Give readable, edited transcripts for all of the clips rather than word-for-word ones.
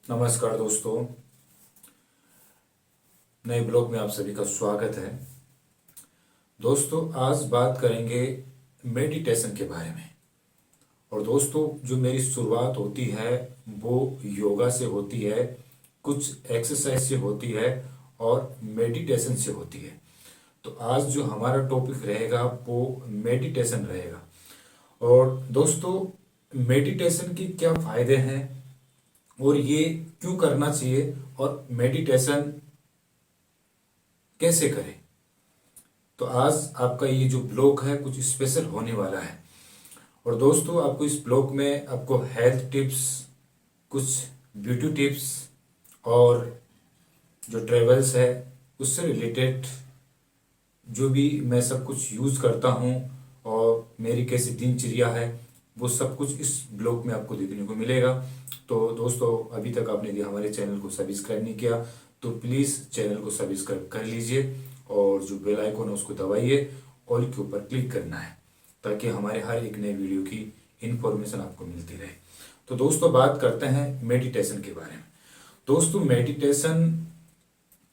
नमस्कार दोस्तों, नए ब्लॉग में आप सभी का स्वागत है। दोस्तों, आज बात करेंगे मेडिटेशन के बारे में। और दोस्तों, जो मेरी शुरुआत होती है वो योगा से होती है, कुछ एक्सरसाइज से होती है और मेडिटेशन से होती है। तो आज जो हमारा टॉपिक रहेगा वो मेडिटेशन रहेगा। और दोस्तों, मेडिटेशन के क्या फायदे हैं और ये क्यों करना चाहिए और मेडिटेशन कैसे करें। तो आज आपका ये जो ब्लॉग है कुछ स्पेशल होने वाला है। और दोस्तों, आपको इस ब्लॉग में आपको हेल्थ टिप्स, कुछ ब्यूटी टिप्स और जो ट्रेवल्स है उससे रिलेटेड जो भी मैं सब कुछ यूज़ करता हूँ और मेरी कैसी दिनचर्या है वो सब कुछ इस ब्लॉग में आपको देखने को मिलेगा। तो दोस्तों, अभी तक आपने हमारे चैनल को सब्सक्राइब नहीं किया तो प्लीज़ चैनल को सब्सक्राइब कर लीजिए और जो बेल आइकन है उसको दबाइए, ऑल के ऊपर क्लिक करना है ताकि हमारे हर एक नए वीडियो की इन्फॉर्मेशन आपको मिलती रहे। तो दोस्तों, बात करते हैं मेडिटेशन के बारे में। दोस्तों, मेडिटेशन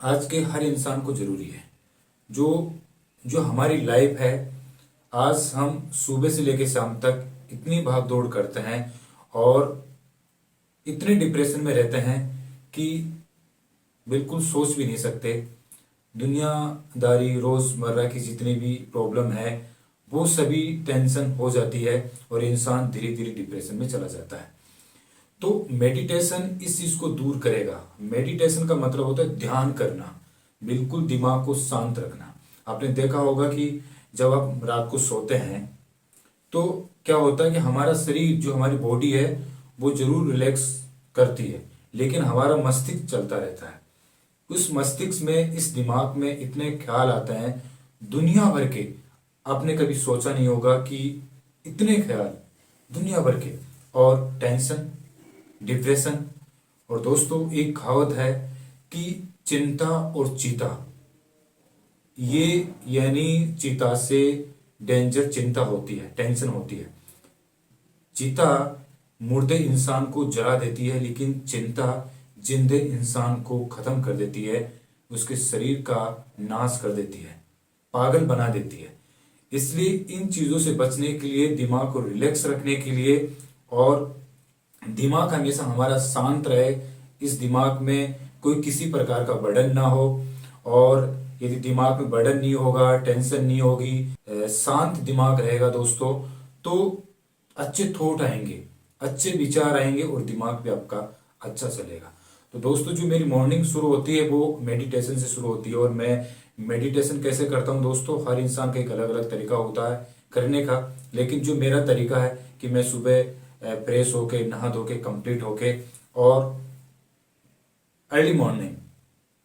आज के हर इंसान को ज़रूरी है। जो जो हमारी लाइफ है, आज हम सुबह से लेकर शाम तक इतनी भाग दौड़ करते हैं और इतने डिप्रेशन में रहते हैं कि बिल्कुल सोच भी नहीं सकते। दुनियादारी रोज़मर्रा की जितनी भी प्रॉब्लम है वो सभी टेंशन हो जाती है और इंसान धीरे धीरे डिप्रेशन में चला जाता है। तो मेडिटेशन इस चीज़ को दूर करेगा। मेडिटेशन का मतलब होता है ध्यान करना, बिल्कुल दिमाग को शांत रखना। आपने देखा होगा कि जब आप रात को सोते हैं तो क्या होता है कि हमारा शरीर, जो हमारी बॉडी है, वो जरूर रिलैक्स करती है, लेकिन हमारा मस्तिष्क चलता रहता है। उस मस्तिष्क में, इस दिमाग में इतने ख्याल आते हैं दुनिया भर के। आपने कभी सोचा नहीं होगा कि इतने ख्याल दुनिया भर के, और टेंशन, डिप्रेशन। और दोस्तों, एक कहावत है कि चिंता और चीता, ये यानी चीता से डेंजर चिंता होती है, टेंशन होती है। चीता मुर्दे इंसान को जला देती है, लेकिन चिंता जिंदे इंसान को खत्म कर देती है, उसके शरीर का नाश कर देती है, पागल बना देती है। इसलिए इन चीजों से बचने के लिए, दिमाग को रिलैक्स रखने के लिए, और दिमाग हमेशा हमारा शांत रहे, इस दिमाग में कोई किसी प्रकार का बर्डन ना हो। और यदि दिमाग में बर्डन नहीं होगा, टेंशन नहीं होगी, शांत दिमाग रहेगा दोस्तों, तो अच्छे थॉट आएंगे, अच्छे विचार आएंगे और दिमाग भी आपका अच्छा चलेगा। तो दोस्तों, जो मेरी मॉर्निंग शुरू होती है वो मेडिटेशन से शुरू होती है। और मैं मेडिटेशन कैसे करता हूँ दोस्तों, हर इंसान का एक अलग अलग तरीका होता है करने का, लेकिन जो मेरा तरीका है कि मैं सुबह फ्रेश होके, नहा धो के, कंप्लीट होके, और अर्ली मॉर्निंग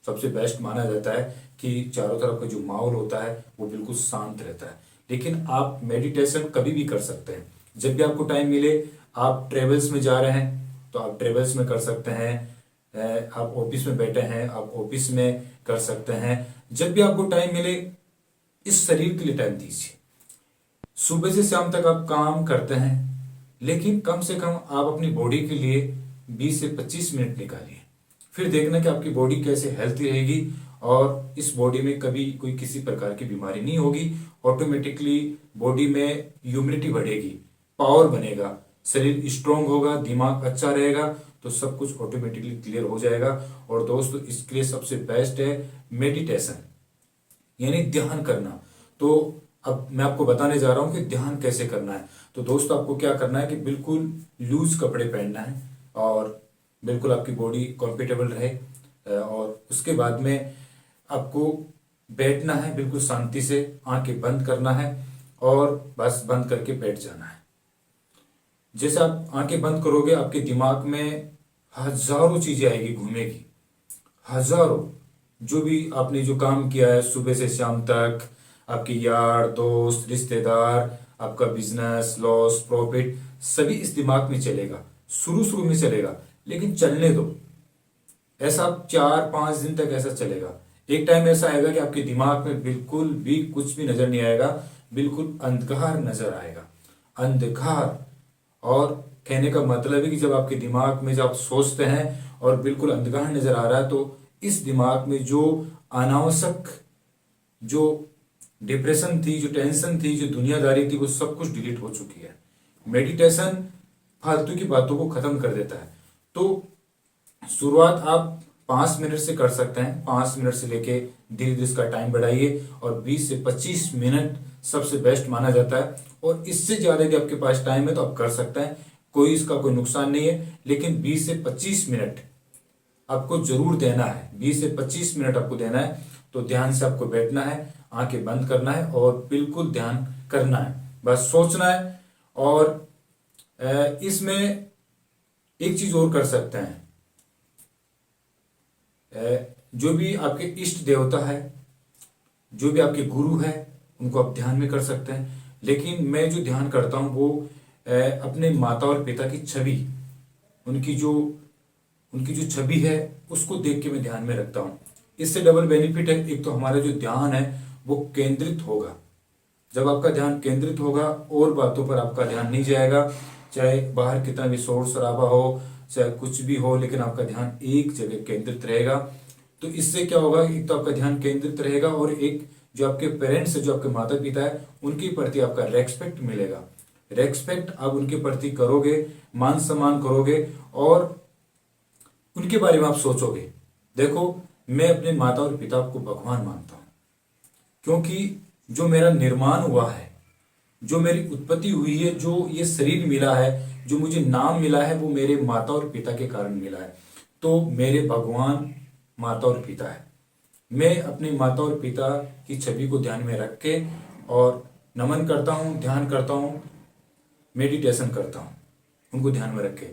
सबसे बेस्ट माना जाता है कि चारों तरफ का जो माहौल होता है वो बिल्कुल शांत रहता है। लेकिन आप मेडिटेशन कभी भी कर सकते हैं, जब भी आपको टाइम मिले। आप ट्रेवल्स में जा रहे हैं तो आप ट्रेवल्स में कर सकते हैं, आप ऑफिस में बैठे हैं आप ऑफिस में कर सकते हैं। जब भी आपको टाइम मिले, इस शरीर के लिए टाइम दीजिए। सुबह से शाम तक आप काम करते हैं, लेकिन कम से कम आप अपनी बॉडी के लिए 20 से 25 मिनट निकालिए। फिर देखना कि आपकी बॉडी कैसे हेल्थी रहेगी और इस बॉडी में कभी कोई किसी प्रकार की बीमारी नहीं होगी। ऑटोमेटिकली बॉडी में ह्यूमिडिटी बढ़ेगी, पावर बनेगा, शरीर स्ट्रांग होगा, दिमाग अच्छा रहेगा, तो सब कुछ ऑटोमेटिकली क्लियर हो जाएगा। और दोस्तों, इसके लिए सबसे बेस्ट है मेडिटेशन, यानी ध्यान करना। तो अब मैं आपको बताने जा रहा हूं कि ध्यान कैसे करना है। तो दोस्तों, आपको क्या करना है कि बिल्कुल लूज कपड़े पहनना है और बिल्कुल आपकी बॉडी कंफर्टेबल रहे। और उसके बाद में आपको बैठना है, बिल्कुल शांति से आंखें बंद करना है और बस बंद करके बैठ जाना है। जैसे आप आंखें बंद करोगे, आपके दिमाग में हजारों चीजें आएगी, घूमेगी हजारों। जो भी आपने जो काम किया है सुबह से शाम तक, आपके यार दोस्त, रिश्तेदार, आपका बिजनेस, लॉस, प्रॉफिट, सभी इस दिमाग में चलेगा। शुरू शुरू में चलेगा, लेकिन चलने दो। ऐसा 4-5 दिन तक ऐसा चलेगा। एक टाइम ऐसा आएगा कि आपके दिमाग में बिल्कुल भी कुछ भी नजर नहीं आएगा, बिल्कुल अंधकार नजर आएगा, अंधकार। और कहने का मतलब है कि जब आपके दिमाग में जब आप सोचते हैं और बिल्कुल अंधकार नजर आ रहा है, तो इस दिमाग में जो अनावश्यक जो डिप्रेशन थी, जो टेंशन थी, जो दुनियादारी थी, वो सब कुछ डिलीट हो चुकी है। मेडिटेशन फालतू की बातों को खत्म कर देता है। तो शुरुआत आप 5 मिनट से कर सकते हैं। 5 मिनट से लेके धीरे धीरे इसका टाइम बढ़ाइए और 20 से 25 मिनट सबसे बेस्ट माना जाता है। और इससे ज्यादा यदि आपके पास टाइम है तो आप कर सकते हैं, इसका कोई नुकसान नहीं है। लेकिन 20 से 25 मिनट आपको जरूर देना है। 20 से 25 मिनट आपको देना है। तो ध्यान से आपको बैठना है, आंखें बंद करना है और बिल्कुल ध्यान करना है, बस सोचना है। और इसमें एक चीज और कर सकते हैं, जो भी आपके इष्ट देवता है, जो भी आपके गुरु है, उनको आप ध्यान में कर सकते हैं। लेकिन मैं जो ध्यान करता हूँ वो अपने माता और पिता की छवि, उनकी जो छवि है उसको देख के मैं ध्यान में रखता हूँ। इससे डबल बेनिफिट है। एक तो हमारा जो ध्यान है वो केंद्रित होगा। जब आपका ध्यान केंद्रित होगा और बातों पर आपका ध्यान नहीं जाएगा, चाहे बाहर कितना भी शोर शराबा हो, चाहे कुछ भी हो, लेकिन आपका ध्यान एक जगह केंद्रित रहेगा। तो इससे क्या होगा, एक तो आपका ध्यान केंद्रित रहेगा और एक जो आपके पेरेंट्स है, जो आपके माता पिता है, उनके प्रति आपका रेस्पेक्ट मिलेगा। रेस्पेक्ट आप उनके प्रति करोगे, मान सम्मान करोगे और उनके बारे में आप सोचोगे। देखो, मैं अपने माता और पिता को भगवान मानता हूं, क्योंकि जो मेरा निर्माण हुआ है, जो मेरी उत्पत्ति हुई है, जो ये शरीर मिला है, जो मुझे नाम मिला है, वो मेरे माता और पिता के कारण मिला है। तो मेरे भगवान माता और पिता है। मैं अपने माता और पिता की छवि को ध्यान में रख के और नमन करता हूँ, ध्यान करता हूँ, मेडिटेशन करता हूँ, उनको ध्यान में रख के।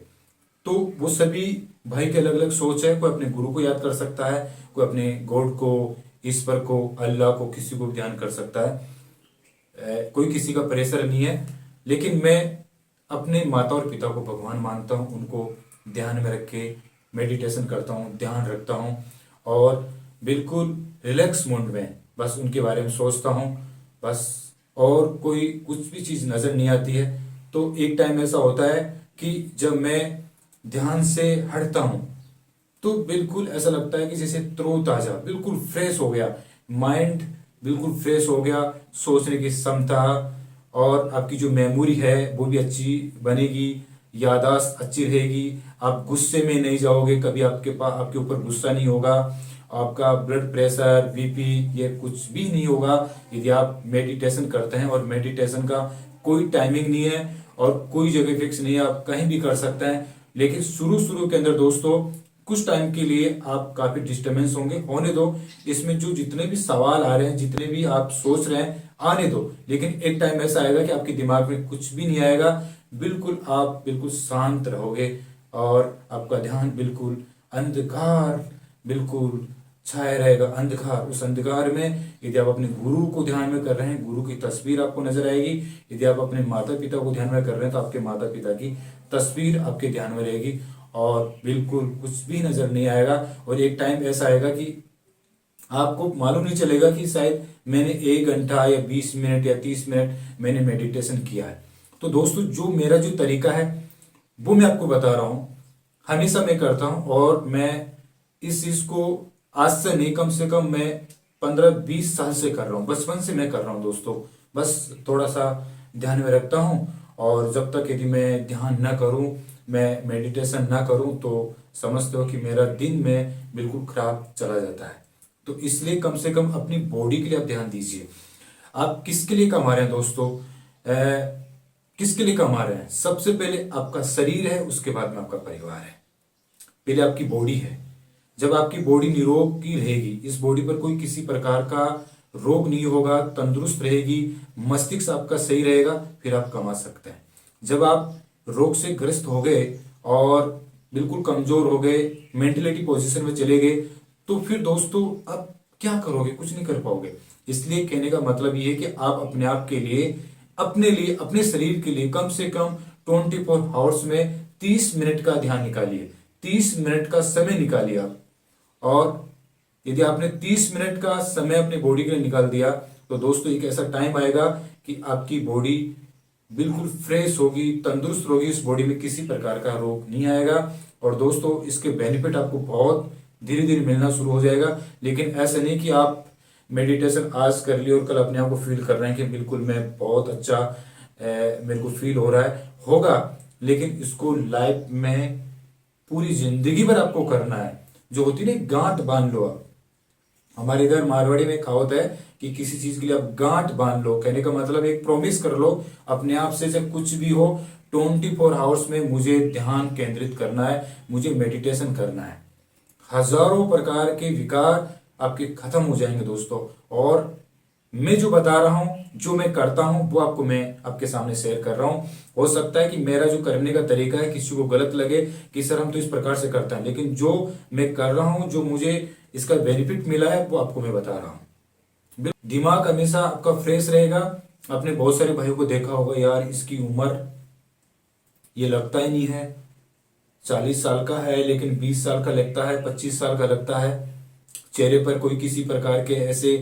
तो वो सभी भाई के अलग अलग सोच है। कोई अपने गुरु को याद कर सकता है, कोई अपने गॉड को, ईश्वर को, अल्लाह को, किसी को भी ध्यान कर सकता है। कोई किसी का प्रेशर नहीं है। लेकिन मैं अपने माता और पिता को भगवान मानता हूँ, उनको ध्यान में रख के मेडिटेशन करता हूँ, ध्यान रखता हूँ और बिल्कुल रिलैक्स मोड में बस उनके बारे में सोचता हूँ बस। और कोई कुछ भी चीज़ नज़र नहीं आती है। तो एक टाइम ऐसा होता है कि जब मैं ध्यान से हटता हूँ तो बिल्कुल ऐसा लगता है कि जैसे तरोताजा, बिल्कुल फ्रेश हो गया माइंड, बिल्कुल फ्रेश हो गया। सोचने की क्षमता और आपकी जो मेमोरी है वो भी अच्छी बनेगी, याददाश्त अच्छी रहेगी। आप गुस्से में नहीं जाओगे, कभी आपके ऊपर गुस्सा नहीं होगा। आपका ब्लड प्रेशर, बीपी, ये कुछ भी नहीं होगा यदि आप मेडिटेशन करते हैं। और मेडिटेशन का कोई टाइमिंग नहीं है और कोई जगह फिक्स नहीं है, आप कहीं भी कर सकते हैं। लेकिन शुरू के अंदर दोस्तों कुछ टाइम के लिए आप काफी डिस्टर्बेंस होंगे, होने दो। इसमें जो जितने भी सवाल आ रहे हैं, जितने भी आप सोच रहे हैं, आने दो। लेकिन एक टाइम ऐसा आएगा कि आपके दिमाग में कुछ भी नहीं आएगा, बिल्कुल आप बिल्कुल शांत रहोगे और आपका ध्यान बिल्कुल अंधकार बिल्कुल छाया रहेगा। अंधकार, उस अंधकार में यदि आप अपने गुरु को ध्यान में कर रहे हैं, गुरु की तस्वीर आपको नजर आएगी। यदि आप अपने माता पिता को ध्यान में कर रहे हैं तो आपके माता पिता की तस्वीर आपके ध्यान में रहेगी और बिल्कुल कुछ भी नजर नहीं आएगा। और एक टाइम ऐसा आएगा कि आपको मालूम नहीं चलेगा कि शायद मैंने 1 घंटा या 20 मिनट या 30 मिनट मैंने मेडिटेशन किया है। तो दोस्तों, जो मेरा जो तरीका है वो मैं आपको बता रहा हूँ, हमेशा मैं करता हूँ। और मैं इस चीज को आज से नहीं, कम से कम मैं 15-20 साल से कर रहा हूँ, बचपन से मैं कर रहा हूँ दोस्तों। बस थोड़ा सा ध्यान में रखता हूँ और जब तक यदि मैं ध्यान ना करूँ, मैं मेडिटेशन ना करूँ, तो समझते हो कि मेरा दिन में बिल्कुल खराब चला जाता है। तो इसलिए कम से कम अपनी बॉडी के लिए आप ध्यान दीजिए। आप किसके लिए कमा रहे हैं दोस्तों? किसके लिए कमा रहे हैं? सबसे पहले आपका शरीर है, उसके बाद में आपका परिवार है, पहले आपकी बॉडी है। जब आपकी बॉडी निरोगी रहेगी, इस बॉडी पर कोई किसी प्रकार का रोग नहीं होगा, तंदुरुस्त रहेगी, मस्तिष्क आपका सही रहेगा, फिर आप कमा सकते हैं। जब आप रोग से ग्रस्त हो गए और बिल्कुल कमजोर हो गए, मेंटलिटी पोजीशन में चले गए, तो फिर दोस्तों आप क्या करोगे? कुछ नहीं कर पाओगे। इसलिए कहने का मतलब ये है कि आप अपने आप के लिए, अपने शरीर के लिए कम से कम 24 आवर्स में 30 मिनट का ध्यान निकालिए, 30 मिनट का समय निकालिए आप। और यदि आपने 30 मिनट का समय अपने बॉडी के लिए निकाल दिया, तो दोस्तों एक ऐसा टाइम आएगा कि आपकी बॉडी बिल्कुल फ्रेश होगी, तंदुरुस्त होगी, इस बॉडी में किसी प्रकार का रोग नहीं आएगा। और दोस्तों इसके बेनिफिट आपको बहुत धीरे धीरे मिलना शुरू हो जाएगा। लेकिन ऐसा नहीं कि आप मेडिटेशन आज कर लिए और कल अपने आप को फील कर रहे हैं कि बिल्कुल मैं बहुत अच्छा मेरे को फील हो रहा है, होगा। लेकिन इसको लाइफ में पूरी जिंदगी भर आपको करना है। जो होती है ना, गांठ बांध लो आप। हमारे इधर मारवाड़ी में कहावत है कि किसी चीज के लिए आप गांठ बांध लो, कहने का मतलब एक प्रॉमिस कर लो अपने आप से, जब कुछ भी हो 24 आवर्स में मुझे ध्यान केंद्रित करना है, मुझे मेडिटेशन करना है। हजारों प्रकार के विकार आपके खत्म हो जाएंगे दोस्तों। और मैं जो बता रहा हूं, जो मैं करता हूं, वो आपको मैं आपके सामने शेयर कर रहा हूं। हो सकता है कि मेरा जो करने का तरीका है किसी को गलत लगे कि सर हम तो इस प्रकार से करते हैं, लेकिन जो मैं कर रहा हूं, जो मुझे इसका बेनिफिट मिला है, वो आपको मैं बता रहा हूं। दिमाग हमेशा आपका फ्रेश रहेगा। आपने बहुत सारे भाइयों को देखा होगा, यार इसकी उम्र ये लगता ही नहीं है, 40 साल का है लेकिन 20 साल का लगता है, 25 साल का लगता है। चेहरे पर कोई किसी प्रकार के ऐसे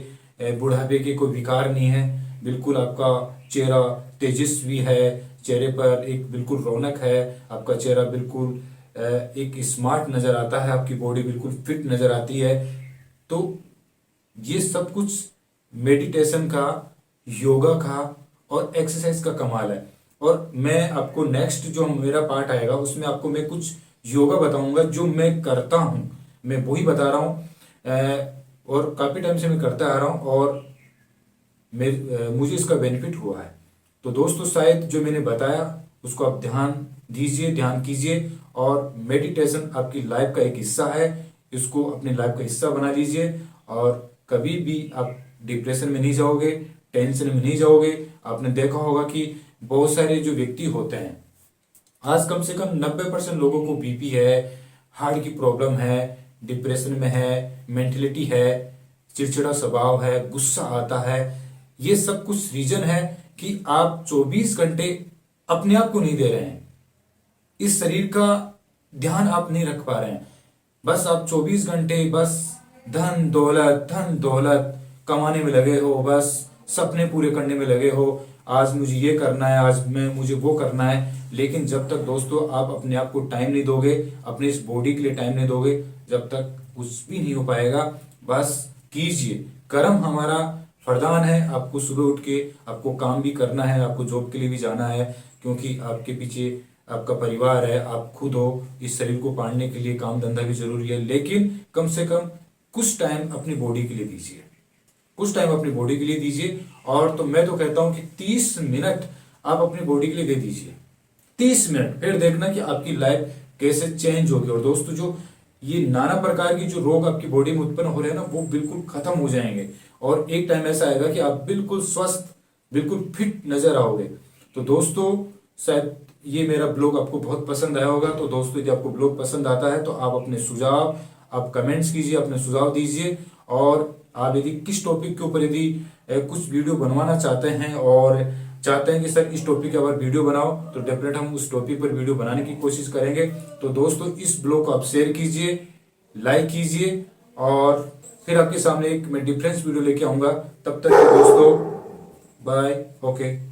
बुढ़ापे के कोई विकार नहीं है। बिल्कुल आपका चेहरा तेजस्वी है, चेहरे पर एक बिल्कुल रौनक है, आपका चेहरा बिल्कुल एक स्मार्ट नजर आता है, आपकी बॉडी बिल्कुल फिट नजर आती है। तो ये सब कुछ मेडिटेशन का, योगा का और एक्सरसाइज का कमाल है। और मैं आपको नेक्स्ट जो मेरा पार्ट आएगा उसमें आपको मैं कुछ योगा बताऊंगा जो मैं करता हूं, मैं वही बता रहा हूं। और काफी टाइम से मैं करता आ रहा हूं और मुझे इसका बेनिफिट हुआ है। तो दोस्तों शायद जो मैंने बताया उसको आप ध्यान दीजिए, ध्यान कीजिए। और मेडिटेशन आपकी लाइफ का एक हिस्सा है, इसको अपनी लाइफ का हिस्सा बना लीजिए। और कभी भी आप डिप्रेशन में नहीं जाओगे, टेंशन में नहीं जाओगे। आपने देखा होगा कि बहुत सारे जो व्यक्ति होते हैं, आज कम से कम 90% लोगों को बीपी है, हार्ट की प्रॉब्लम है, डिप्रेशन में है, मेंटलिटी है, चिड़चिड़ा स्वभाव है, गुस्सा आता है। ये सब कुछ रीजन है कि आप 24 घंटे अपने आप को नहीं दे रहे हैं, इस शरीर का ध्यान आप नहीं रख पा रहे हैं। बस आप 24 घंटे बस धन दौलत कमाने में लगे हो, बस सपने पूरे करने में लगे हो, आज मुझे ये करना है, आज मुझे वो करना है। लेकिन जब तक दोस्तों आप अपने आप को टाइम नहीं दोगे, अपने इस बॉडी के लिए टाइम नहीं दोगे, जब तक कुछ भी नहीं हो पाएगा। बस कीजिए, कर्म हमारा वरदान है। आपको सुबह उठ के आपको काम भी करना है, आपको जॉब के लिए भी जाना है, क्योंकि आपके पीछे आपका परिवार है, आप खुद हो। इस शरीर को पालने के लिए काम धंधा भी जरूरी है, लेकिन कम से कम कुछ टाइम अपनी बॉडी के लिए दीजिए, कुछ टाइम अपनी बॉडी के लिए दीजिए। और तो मैं तो कहता हूं कि 30 मिनट आप अपनी बॉडी के लिए दे दीजिए, 30 मिनट, फिर देखना कि आपकी लाइफ कैसे चेंज होगी। और दोस्तों जो ये नाना प्रकार की जो रोग आपकी बॉडी में उत्पन्न हो रहे हैं ना, वो बिल्कुल खत्म हो जाएंगे। और एक टाइम ऐसा आएगा कि आप बिल्कुल स्वस्थ, बिल्कुल फिट नजर आओगे। तो दोस्तों शायद ये मेरा ब्लॉग आपको बहुत पसंद आया होगा। तो दोस्तों यदि आपको ब्लॉग पसंद आता है तो आप अपने सुझाव, आप कमेंट्स कीजिए, अपने सुझाव दीजिए। और आप यदि किस टॉपिक के ऊपर यदि कुछ वीडियो बनवाना चाहते हैं और चाहते हैं कि सर इस टॉपिक के ऊपर वीडियो बनाओ, तो डेफिनेट हम उस टॉपिक पर वीडियो बनाने की कोशिश करेंगे। तो दोस्तों इस ब्लॉग को आप शेयर कीजिए, लाइक कीजिए, और फिर आपके सामने एक मैं डिफरेंस वीडियो लेके आऊंगा। तब तक दोस्तों बाय, ओके।